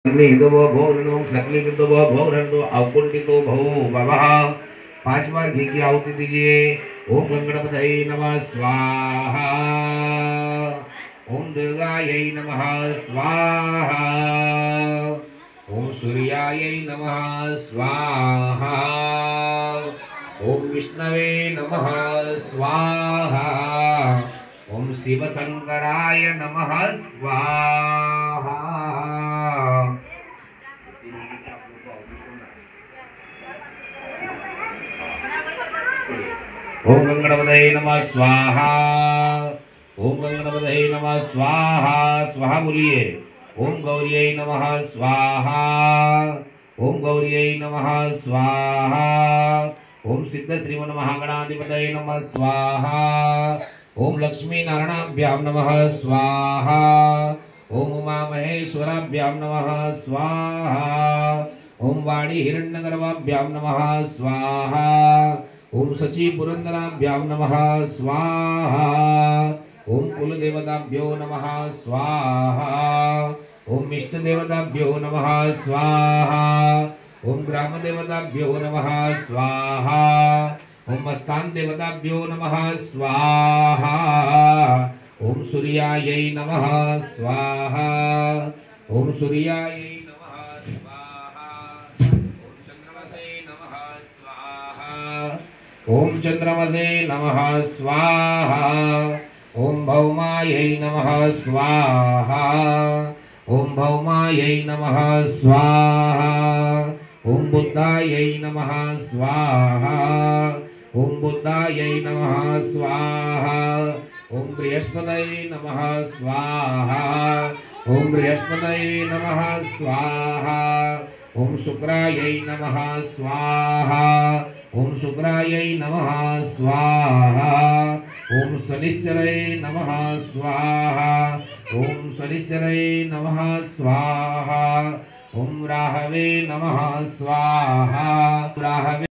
निहितो भो सकलीकृतो भो अवकुंठितो भो भवः। 5 बार घी की आहुति दीजिए। ओम गंगणपतये नमः स्वाहा। ओम दुर्गायै नमः स्वाहा। ओम सूर्यायै नमः स्वाहा। ओम विष्णवे नमः स्वाहा। ओम शिव शंकराय नमः स्वाहा। ओम गंगणपतये नमः स्वाहा। ओम गंगणपतये नमः स्वाहा। स्वाहा बोलिए। ओम गौर्यै नमः स्वाहा। ओम गौर्यै नमः स्वाहा। ओम सिद्ध श्रीमन महागणाधिपतये नमः स्वाहा। ओम लक्ष्मी नारायणाभ्यां नमः स्वाहा। ओम उमा महेश्वराभ्यां नमः स्वाहा। ओम वाणी हिरण्यगर्भाभ्यां नमः स्वाहा। ओम सची पुरंदराभ्यां नमः स्वाहा। ओम कुलदेवताभ्यो नमः स्वाहा। ओम इष्टदेवताभ्यो नमः स्वाहा। ओम ग्रामदेवताभ्यो नमः स्वाहा। ओम स्थान देवताभ्यो नमः स्वाहा। ओम सूर्यायै नमः स्वाहा। ओम सूर्यायै ओम चंद्रमसे नमः स्वाहा। ओम भौमायै नमः स्वाहा। ओम भौमायै नमः स्वाहा। ओम बुद्धायै नमः स्वाहा। ओम बुद्धायै नमः स्वाहा। ओम बृहस्पतये नमः स्वाहा। ओम बृहस्पतये नमः स्वाहा। ओम शुक्रायै नमः स्वाहा। ओम शुक्रायै नमः स्वाहा। ओम शनिश्चराय नमः स्वाहा। ओम शनिश्चराय नमः स्वाहा। ओम राहवे नमः स्वाहा। राहवे